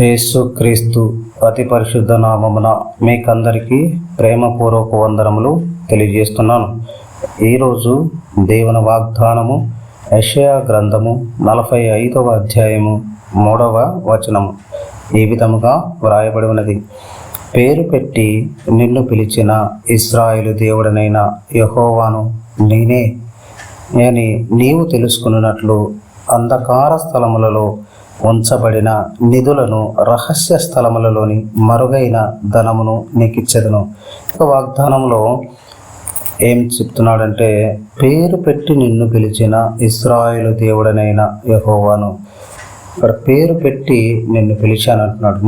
యేసుక్రీస్తు అతి పరిశుద్ధ నామమున మీకందరికీ ప్రేమపూర్వక వందనములు తెలియజేస్తున్నాను. ఈరోజు దేవుని వాగ్దానము యెషయా గ్రంథము 45వ అధ్యాయము 3వ వచనము ఈ విధముగా వ్రాయబడి ఉన్నది. పేరు పెట్టి నిన్ను పిలిచిన ఇశ్రాయేలు దేవుడనైన యెహోవాను నేనే అని నీవు తెలుసుకున్నట్లు అంధకార స్థలములలో ఉంచబడిన నిధులను రహస్య స్థలములలోని మరుగైన ధనమును నీకిచ్చెదను. ఇక వాగ్దానంలో ఏం చెప్తున్నాడంటే, పేరు పెట్టి నిన్ను పిలిచిన ఇశ్రాయేలు దేవుడనైన యెహోవాను. ఇక్కడ పేరు పెట్టి నిన్ను పిలిచాను అంటున్నాడు.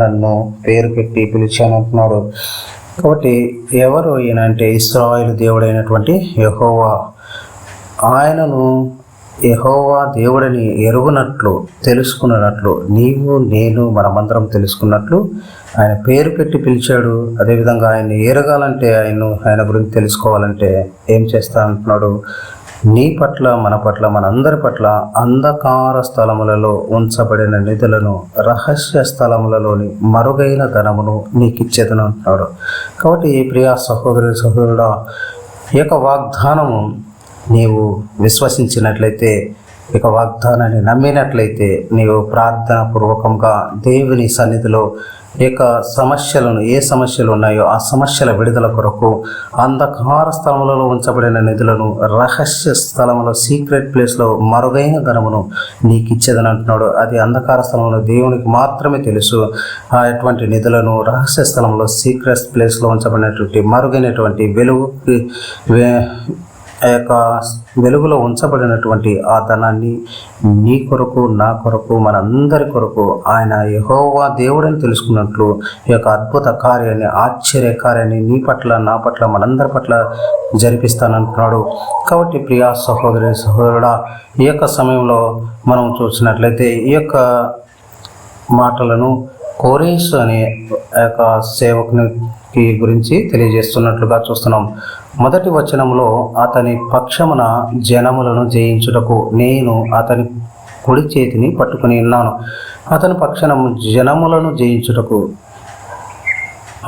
నన్ను పేరు పెట్టి పిలిచాను అంటున్నాడు. కాబట్టి ఎవరు ఈయన అంటే ఇశ్రాయేలు దేవుడైనటువంటి యెహోవా. ఆయనను యెహోవా దేవుడని ఎరుగునట్లు తెలుసుకున్నట్లు నీవు నేను మనమందరం తెలుసుకున్నట్లు ఆయన పేరు పెట్టి పిలిచాడు. అదేవిధంగా ఆయన్ని ఎరగాలంటే ఆయన గురించి తెలుసుకోవాలంటే ఏం చేస్తా అంటున్నాడు? నీ పట్ల మన పట్ల మనందరి పట్ల అంధకార స్థలములలో ఉంచబడిన నిధులను రహస్య స్థలములలోని మరుగైన ధనమును నీకిచ్చేదను అంటున్నాడు. కాబట్టి ప్రియా సహోదరుడా, ఈ యొక్క వాగ్దానము నీవు విశ్వసించినట్లయితే, ఇక వాగ్దానాన్ని నమ్మినట్లయితే నీవు ప్రార్థన పూర్వకంగా దేవుని సన్నిధిలో ఏ సమస్యలు ఉన్నాయో ఆ సమస్యల విడుదల కొరకు అంధకార స్థలములలో ఉంచబడిన నిధులను రహస్య స్థలంలో సీక్రెట్ ప్లేస్లో మరుగైన ధనమును నీకు ఇచ్చేదని అంటున్నాడు. అది అంధకార స్థలంలో దేవునికి మాత్రమే తెలుసు. అటువంటి నిధులను రహస్య స్థలంలో సీక్రెట్ ప్లేస్లో ఉంచబడినటువంటి మరుగైనటువంటి వెలుగులో ఉంచబడినటువంటి ఆ ధనాన్ని నీ కొరకు నా కొరకు మనందరి కొరకు ఆయన యెహోవా దేవుడని తెలుసుకున్నట్లు ఈ యొక్క అద్భుత కార్యాన్ని ఆశ్చర్య కార్యాన్ని నీ పట్ల నా పట్ల మనందరి పట్ల జరిపిస్తానంటున్నాడు. కాబట్టి ప్రియా సహోదరుడా, ఈ యొక్క సమయంలో మనం చూసినట్లయితే ఈ యొక్క మాటలను కోరేషు అనే యొక్క సేవకునికి గురించి తెలియజేస్తున్నట్లుగా చూస్తున్నాం. మొదటి వచనంలో, అతని పక్షమున జనములను జయించుటకు నేను అతని కుడి చేతిని పట్టుకుని ఉన్నాను. అతని పక్షము జనములను జయించుటకు.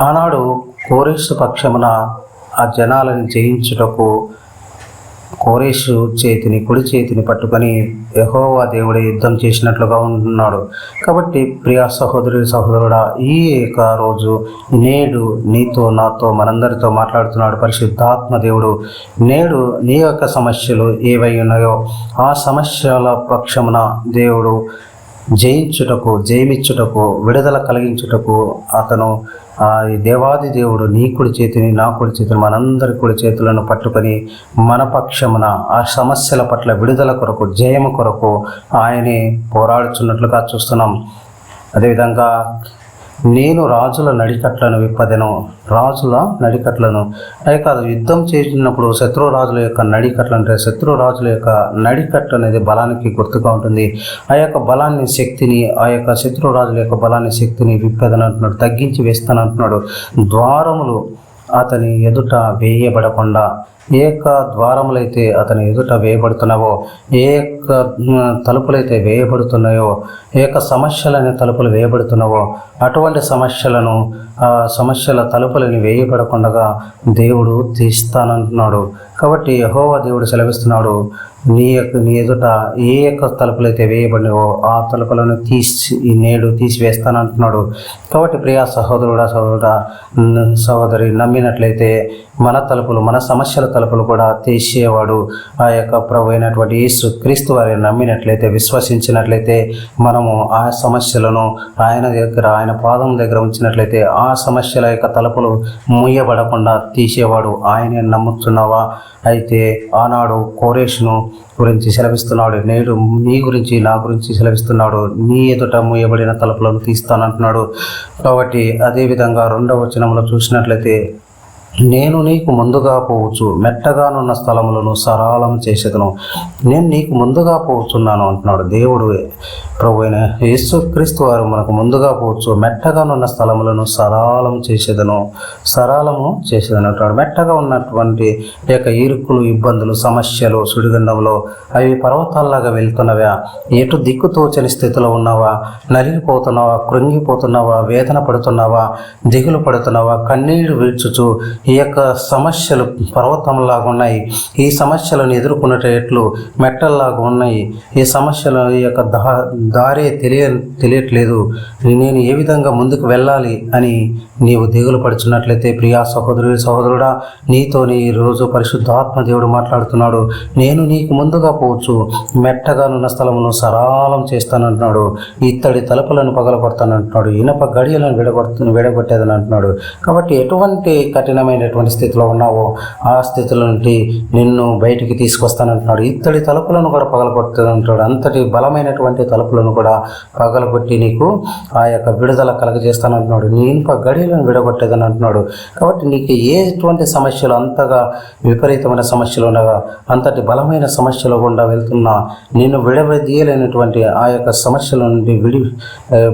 ఆనాడు కోరేషు పక్షమున ఆ జనాలను జయించుటకు కోరేషు కుడి చేతిని పట్టుకొని యెహోవా దేవుడే యుద్ధం చేసినట్లుగా ఉన్నాడు. కాబట్టి ప్రియా సహోదరుడా, ఈ యొక్క రోజు నేడు నీతో నాతో మనందరితో మాట్లాడుతున్నాడు పరిశుద్ధాత్మ దేవుడు. నేడు నీ యొక్క సమస్యలు ఏవై ఉన్నాయో ఆ సమస్యల పక్షమున దేవుడు జయమిచ్చుటకు విడుదల కలిగించుటకు అతను ఆ దేవాది దేవుడు నీ కుడి చేతిని నా కుడి చేతిని మనందరి కుడి చేతులను పట్టుకొని మన పక్షమున ఆ సమస్యల పట్ల విడుదల కొరకు జయము కొరకు ఆయనే పోరాడుచున్నట్లుగా చూస్తున్నాం. అదేవిధంగా నేను రాజుల నడికట్లను విప్పదెను. రాజుల నడికట్లను కాదు, యుద్ధం చేసినప్పుడు శత్రు రాజుల యొక్క నడికట్లు అంటే శత్రు రాజుల యొక్క నడికట్టు అనేది బలానికి గుర్తుగా ఉంటుంది. ఆ యొక్క బలాన్ని శక్తిని ఆ యొక్క శత్రు రాజుల యొక్క బలాన్ని శక్తిని విప్పదని అంటున్నాడు, తగ్గించి వేస్తానంటున్నాడు. ద్వారములు అతని ఎదుట వేయబడకుండా ఏ యొక్క ద్వారములైతే అతని ఎదుట వేయబడుతున్నావో, ఏ యొక్క తలుపులైతే వేయబడుతున్నాయో, ఏ యొక్క సమస్యలనే తలుపులు వేయబడుతున్నావో అటువంటి సమస్యల తలుపులని వేయబడకుండా దేవుడు తీస్తానంటున్నాడు. కాబట్టి యెహోవా దేవుడు సెలవిస్తున్నాడు, నీ ఎదుట ఏ యొక్క తలుపులైతే వేయబడినవో ఆ తలుపులను నేడు తీసివేస్తానంటున్నాడు. కాబట్టి ప్రియా సహోదరి నమ్మినట్లయితే మన సమస్యల తలుపులు కూడా తీసేవాడు ఆ యొక్క ప్రభు అయినటువంటి యేసు క్రీస్తు వారిని నమ్మినట్లయితే, విశ్వసించినట్లయితే మనము ఆ సమస్యలను ఆయన పాదం దగ్గర ఉంచినట్లయితే ఆ సమస్యల యొక్క తలుపులు మూయబడకుండా తీసేవాడు ఆయనే. నమ్ముతున్నావా? అయితే ఆనాడు కోరేషును గురించి సెలవిస్తున్నాడు, నేడు నీ గురించి నా గురించి సెలవిస్తున్నాడు, నీ ఎదుట మూయబడిన తలుపులను తీస్తానంటున్నాడు. కాబట్టి అదేవిధంగా 2వ వచనంలో చూసినట్లయితే నేను నీకు ముందుగా పోవచ్చు, మెట్టగానున్న స్థలములను సరళం చేసేదను. నేను నీకు ముందుగా పోతున్నాను అంటున్నాడు దేవుడు. ప్రభు అయిన యేసుక్రీస్తు వారు మనకు ముందుగా పోవచ్చు, మెట్టగానున్న స్థలములను సరళం చేసేదను అంటున్నాడు. మెట్టగా ఉన్నటువంటి యొక్క ఇరుకులు, ఇబ్బందులు, సమస్యలు, సుడిగుండంలో అవి పర్వతాల్లాగా వెళ్తున్నవా? ఎటు దిక్కు తోచని స్థితిలో ఉన్నావా? నలిగిపోతున్నావా? కృంగిపోతున్నావా? వేదన పడుతున్నావా? దిగులు పడుతున్నావా? కన్నీళ్లు వీడ్చుచు ఈ యొక్క సమస్యలు పర్వతంలాగా ఉన్నాయి, ఈ సమస్యలను ఎదుర్కొనేటట్లు మెట్టల్లాగా ఉన్నాయి, ఈ సమస్యల యొక్క దారే తెలియట్లేదు, నేను ఏ విధంగా ముందుకు వెళ్ళాలి అని నీవు దిగులు పడుచున్నట్లయితే ప్రియా సహోదరుడా, నీతోని ఈరోజు పరిశుద్ధాత్మ దేవుడు మాట్లాడుతున్నాడు. నేను నీకు ముందుగా పోవచ్చు, మెట్టగానున్న స్థలమును సరళం చేస్తానంటున్నాడు. ఇత్తడి తలుపులను పగలగొడతానంటున్నాడు, ఇనప గడియలను విడగొట్టేదని అంటున్నాడు. కాబట్టి ఎటువంటి కఠినమైనటువంటి స్థితిలో ఉన్నావో ఆ స్థితిలో నుండి నిన్ను బయటికి తీసుకొస్తానంటున్నాడు. ఇత్తడి తలుపులను కూడా పగలగొడతానంటున్నాడు. అంతటి బలమైనటువంటి తలుపులను కూడా పగలగొట్టి నీకు ఆ యొక్క విడుదల కలగజేస్తానంటున్నాడు. నీ ఇనుప గడియలను విడగొట్టేదని అంటున్నాడు. కాబట్టి నీకు ఎటువంటి సమస్యలు, అంతగా విపరీతమైన సమస్యలు ఉండగా, అంతటి బలమైన సమస్యలు గుండా వెళ్తున్నా నిన్ను విడదీయలేనటువంటి ఆ యొక్క సమస్యల నుండి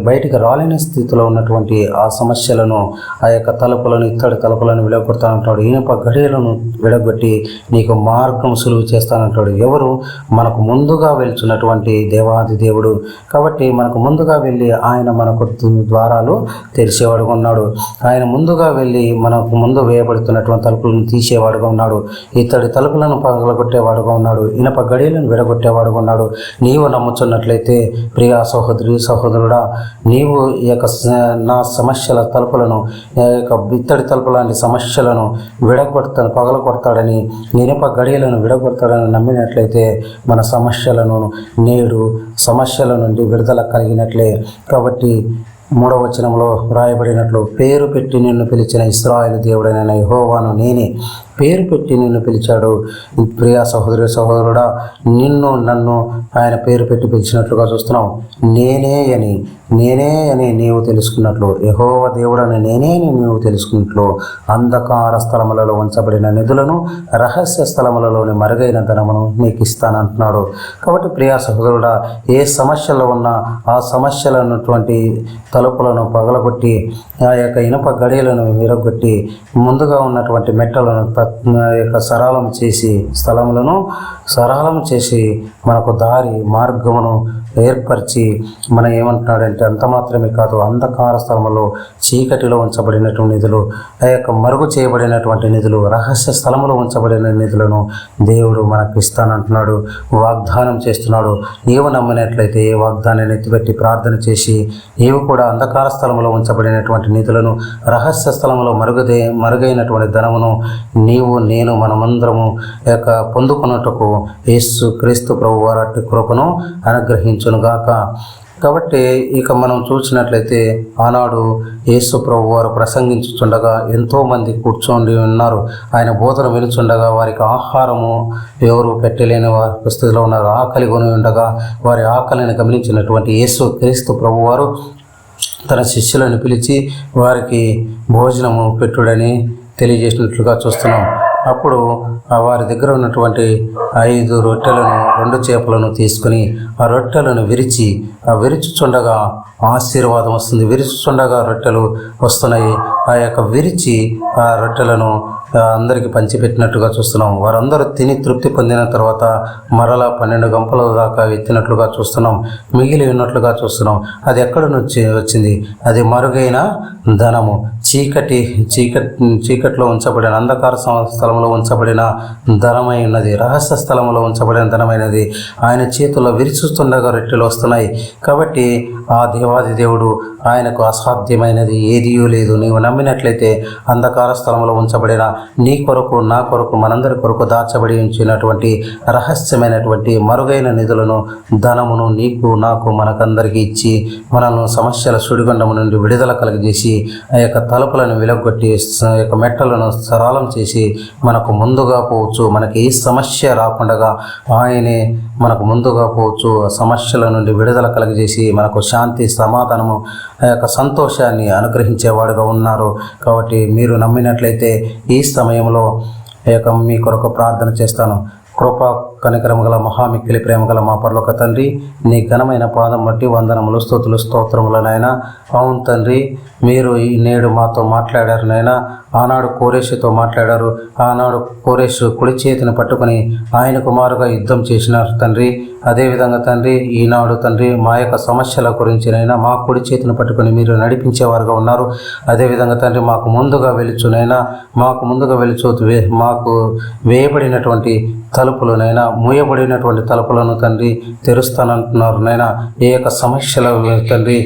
బయటికి రాలేని స్థితిలో ఉన్నటువంటి ఆ సమస్యలను, ఆ యొక్క తలుపులను, ఇత్తడి తలుపులను విడగొడతానంటాడు. ఇనుప గడియలను విడగొట్టి నీకు మార్గం సులువు చేస్తానంటాడు. ఎవరు? మనకు ముందుగా వెళ్తున్నటువంటి దేవాది దేవుడు. కాబట్టి మనకు ముందుగా వెళ్ళి ఆయన మనకు ద్వారాలు తెరిచేవాడుగా ఉన్నాడు. ఆయన ముందుగా వెళ్ళి మనకు ముందు వేయబడుతున్నటువంటి తలుపులను తీసేవాడుగా ఉన్నాడు. ఇతడి తలుపులను పగలగొట్టేవాడుగా ఉన్నాడు. ఇనప గడియలను విడగొట్టేవాడుగా ఉన్నాడు. నీవు నమ్ముచున్నట్లయితే ప్రియా సహోదరుడా, నీవు ఈ యొక్క నా సమస్యల తలుపులను, ఈ యొక్క ఇత్తడి తలుపు లాంటి సమస్యలను పగలగొడతాడని, ఇనుప గడియలను విడగొడతాడని నమ్మినట్లయితే మన సమస్యలను నేడు సమస్యల నుండి విడుదల కలిగినట్లే. కాబట్టి 3వ వచనంలో రాయబడినట్లు, పేరు పెట్టి నిన్ను పిలిచిన ఇశ్రాయేలు దేవుడైన యెహోవాను నేనే. పేరు పెట్టి నిన్ను పిలిచాడు. ప్రియా సహోదరుడా, నన్ను ఆయన పేరు పెట్టి పిలిచినట్లుగా చూస్తున్నాం. నేనే అని నీవు తెలుసుకున్నట్లు, యెహోవా దేవుడని నేనే అని నీవు తెలుసుకున్నట్లు, అంధకార స్థలములలో ఉంచబడిన నిధులను, రహస్య స్థలములలోని మరుగైన ధనమును నీకు ఇస్తానంటున్నాడు. కాబట్టి ప్రియా సహోదరుడా, ఏ సమస్యలో ఉన్నా ఆ సమస్యలైనటువంటి తలుపులను పగలగొట్టి, ఆ యొక్క ఇనుప గడియలను విరగొట్టి, ముందుగా ఉన్నటువంటి మెట్టలను యొక్క సరళం చేసి మనకు మార్గమును ఏర్పరిచి మనం ఏమంటున్నాడంటే, అంత మాత్రమే కాదు, అంధకార స్థలములో చీకటిలో ఉంచబడినటువంటి నిధులు, ఆ యొక్క మరుగు చేయబడినటువంటి నిధులు, రహస్య స్థలములో ఉంచబడిన నిధులను దేవుడు మనకు ఇస్తానంటున్నాడు, వాగ్దానం చేస్తున్నాడు. నీవు నమ్మినట్లయితే ఏ వాగ్దానాన్ని ఎత్తిపెట్టి ప్రార్థన చేసి నీవు కూడా అంధకార స్థలములో ఉంచబడినటువంటి నిధులను, రహస్య స్థలములో మరుగైనటువంటి ధనమును నేను మనమందరము యొక్క పొందుకున్నట్టుకు యేసు క్రీస్తు ప్రభు వారి అట్టి కృపను అనుగ్రహించునుగాక. కాబట్టి ఇక మనం చూసినట్లయితే ఆనాడు యేసు ప్రభు వారు ప్రసంగించుచుండగా ఎంతోమంది కూర్చొని ఉన్నారు. ఆయన బోధన వినుచుండగా వారికి ఆహారము ఎవరు పెట్టలేని వారి స్థితిలో ఉన్నారు. ఆకలి కొని ఉండగా వారి ఆకలిని గమనించినటువంటి యేసు క్రీస్తు ప్రభు వారు తన శిష్యులను పిలిచి వారికి భోజనము పెట్టుడని తెలియజేసినట్లుగా చూస్తున్నాం. అప్పుడు వారి దగ్గర ఉన్నటువంటి 5 రొట్టెలను 2 చేపలను తీసుకుని ఆ రొట్టెలను విరుచుచుండగా ఆశీర్వాదం వస్తుంది. విరుచుచుండగా రొట్టెలు వస్తున్నాయి. ఆ యొక్క విరిచి ఆ రొట్టెలను అందరికీ పంచిపెట్టినట్టుగా చూస్తున్నాం. వారందరూ తిని తృప్తి పొందిన తర్వాత మరలా 12 గంపల దాకా ఎత్తినట్లుగా చూస్తున్నాం. మిగిలి ఉన్నట్లుగా చూస్తున్నాం. అది ఎక్కడ నుంచి వచ్చింది? అది మరుగైన ధనము, చీకట్లో ఉంచబడిన అంధకార స్థలంలో ఉంచబడిన ధనమై ఉన్నది, రహస్య స్థలంలో ఉంచబడిన ధనమైనది. ఆయన చేతుల్లో విరుచుతుండగా రొట్టెలు వస్తున్నాయి. కాబట్టి ఆ దేవాది దేవుడు, ఆయనకు అసాధ్యమైనది ఏదీయూ లేదు. నీవు నమ్మినట్లయితే అంధకార స్థలంలో ఉంచబడిన నీ కొరకు, నా కొరకు, మనందరి కొరకు దాచబడి ఉంచినటువంటి రహస్యమైనటువంటి మరుగైన నిధులను, ధనమును నీకు, నాకు, మనకందరికీ ఇచ్చి మనల్ని సమస్యల సుడిగుండము నుండి విడుదల కలగజేసి ఆ యొక్క తలుపులను విలగొట్టి యొక్క మెట్టలను సరళం చేసి మనకు ముందుగా పోవచ్చు. మనకి ఏ సమస్య రాకుండా ఆయనే మనకు ముందుగా పోవచ్చు. ఆ సమస్యల నుండి విడుదల కలుగజేసి మనకు శాంతి, సమాధానము, ఆ యొక్క సంతోషాన్ని అనుగ్రహించేవాడుగా ఉన్నారు. కాబట్టి మీరు నమ్మినట్లయితే ఈ సమయంలో మీ కొరకు ప్రార్థన చేస్తాను. కృపా కనికరము గల మహామిక్కిలి ప్రేమ గల మా పరలోక తండ్రి, నీ ఘనమైన పాదం బట్టి వందనములు, స్తుతులు, స్తోత్రములు నాయనా. అవును తండ్రి, మీరు ఈ నేడు మాతో మాట్లాడారు నాయనా. ఆనాడు కోరేషుతో మాట్లాడారు. ఆనాడు కోరేషు కుడి చేతిని పట్టుకొని ఆయన కుమారుగా యుద్ధం చేసినారు తండ్రి. అదేవిధంగా తండ్రి, ఈనాడు తండ్రి మా యొక్క సమస్యల గురించినైనా మా కుడి చేతిని పట్టుకొని మీరు నడిపించేవారుగా ఉన్నారు. అదేవిధంగా తండ్రి, మాకు ముందుగా వెలుచునైనా, మాకు ముందుగా వెలుచు మాకు వేయబడినటువంటి తలుపులనైనా, మూయబడినటువంటి తలుపులను తండ్రి తెరుస్తానంటున్నారు నైనా. ఏ యొక్క సమస్యలు తండ్రి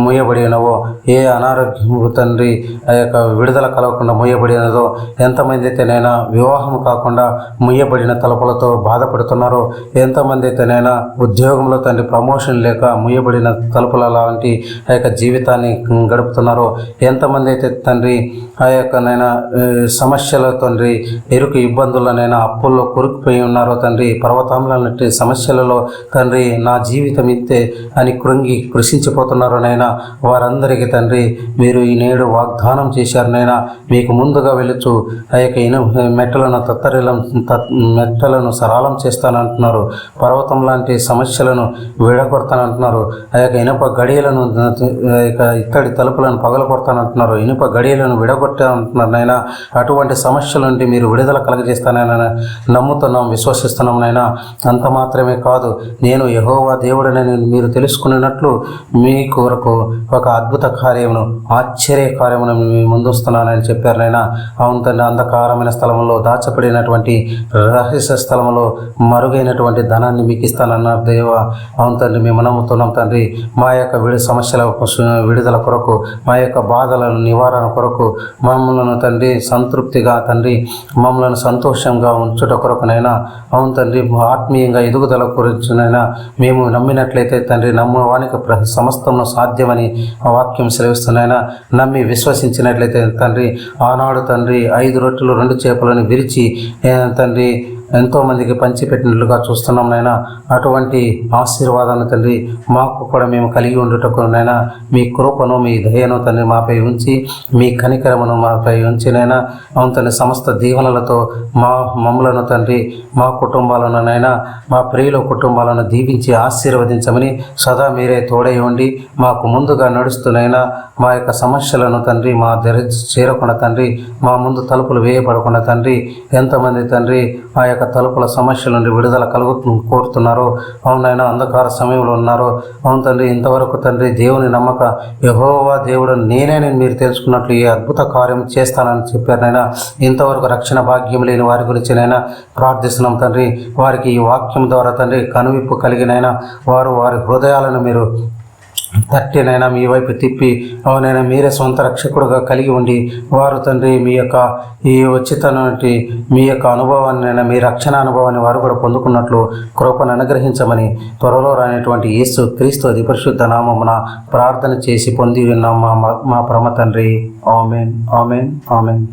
మూయబడినవో, ఏ అనారోగ్యము తండ్రి ఆ యొక్క విడుదల కలగకుండా మూయబడినదో, ఎంతమంది అయితేనైనా వివాహం కాకుండా మూయబడిన తలుపులతో బాధపడుతున్నారో, ఎంతమంది అయితేనైనా ఉద్యోగంలో తండ్రి ప్రమోషన్ లేక మూయబడిన తలుపుల లాంటి ఆ యొక్క జీవితాన్ని గడుపుతున్నారో, ఎంతమంది అయితే తండ్రి ఆ యొక్క నైనా సమస్యల తండ్రి ఎరుకు ఇబ్బందులనైనా అప్పుల్లో కొరుకుపోయి ఉన్నారో తండ్రి, పర్వతములన్నిటి సమస్యలలో తండ్రి నా జీవితం ఇంతే అని కృషించిపోతున్నారో నైనా, వారందరికీ తండ్రి మీరు ఈ నేడు వాగ్దానం చేశారు నైనా. మీకు ముందుగా వెళుచు ఆ యొక్క మెట్టలను సరళం చేస్తానంటున్నారు. పర్వతం లాంటి సమస్యలను విడగొడతానంటున్నారు. ఆ యొక్క ఇనుప గడియలను, ఇత్తడి తలుపులను పగలగొడతానంటున్నారు. ఇనుప గడియలను విడగొట్టానంటున్నారు నైనా. అటువంటి సమస్యల నుండి మీరు విడుదల కలగజేస్తానైనా నమ్ముతున్నాం, విశ్వసిస్తున్నాం నైనా. అంత మాత్రమే కాదు, నేను యెహోవా దేవుడని మీరు తెలుసుకున్నట్లు మీ కొరకు ఒక అద్భుత కార్యమును, ఆశ్చర్య కార్యమును మీ ముందుస్తున్నానని చెప్పారు నైనా. అవును తండ్రి, అంధకారమైన స్థలంలో దాచబడినటువంటి రహస్య స్థలంలో మరుగైనటువంటి ధనాన్ని మీకు ఇస్తానన్నారు దేవా. అవును తండ్రి, మేము నమ్ముతున్నాం తండ్రి. మా యొక్క సమస్యల విడుదల కొరకు, మా యొక్క బాధలను నివారణ కొరకు, మమ్మల్ని తండ్రి సంతృప్తిగా తండ్రి మమ్మల్ని సంతోషంగా ఉంచుట కొరకునైనా, అవును తండ్రి ఆత్మీయంగా ఎదుగుదల గురించినైనా మేము నమ్మినట్లయితే తండ్రి నమ్మవానికి సమస్తము సాధ్యమని ఆ వాక్యం సెలవిస్తున్నాయినా. నమ్మి విశ్వసించినట్లయితే తండ్రి ఆనాడు తండ్రి 5 రొట్టెలు 2 చేపలను విరిచి తండ్రి ఎంతోమందికి పంచిపెట్టినట్లుగా చూస్తున్నాం నైనా. అటువంటి ఆశీర్వాదాన్ని తండ్రి మాకు కూడా మేము కలిగి ఉండుటకు నైనా మీ కృపను, మీ దయను తండ్రి మాపై ఉంచి, మీ కనికరమును మాపై ఉంచినైనా. అవును తండ్రి, సమస్త దీవెనలతో మమ్మలను తండ్రి, మా కుటుంబాలను నైనా, మా ప్రియుల కుటుంబాలను దీవించి ఆశీర్వదించమని సదా మీరే తోడై ఉండి మాకు ముందుగా నడుస్తునైనా మా యొక్క సమస్యలను తండ్రి మా చేరకుండా తండ్రి, మా ముందు తలుపులు వేయబడకుండా తండ్రి, ఎంతమంది తండ్రి ఆ యొక్క తలుపుల సమస్యల నుండి విడుదల కోరుతున్నారో, అవునైనా అంధకార సమయంలో ఉన్నారో, అవును తండ్రి ఇంతవరకు తండ్రి దేవుని నమ్మక యెహోవా దేవుడు నేనే మీరు తెలుసుకున్నట్లు ఈ అద్భుత కార్యం చేస్తానని చెప్పారనైనా. ఇంతవరకు రక్షణ భాగ్యం లేని వారి గురించినైనా ప్రార్థిస్తున్నాం తండ్రి. వారికి ఈ వాక్యం ద్వారా తండ్రి కనువిప్పు కలిగినైనా వారి హృదయాలను మీరు తట్టినైనా మీ వైపు తిప్పి, అవునైనా మీరే సొంత రక్షకుడుగా కలిగి ఉండి వారు తండ్రి మీ యొక్క ఈ ఉచితమైనటువంటి మీ యొక్క అనుభవాన్ని, మీ రక్షణ అనుభవాన్ని వారు కూడా పొందుకున్నట్లు కృపను అనుగ్రహించమని త్వరలో రానటువంటి యేసు క్రీస్తు అతి పరిశుద్ధ నామమున ప్రార్థన చేసి పొంది ఉన్నాం మా పరమ తండ్రి. ఆమేన్, ఆమేన్, ఆమేన్.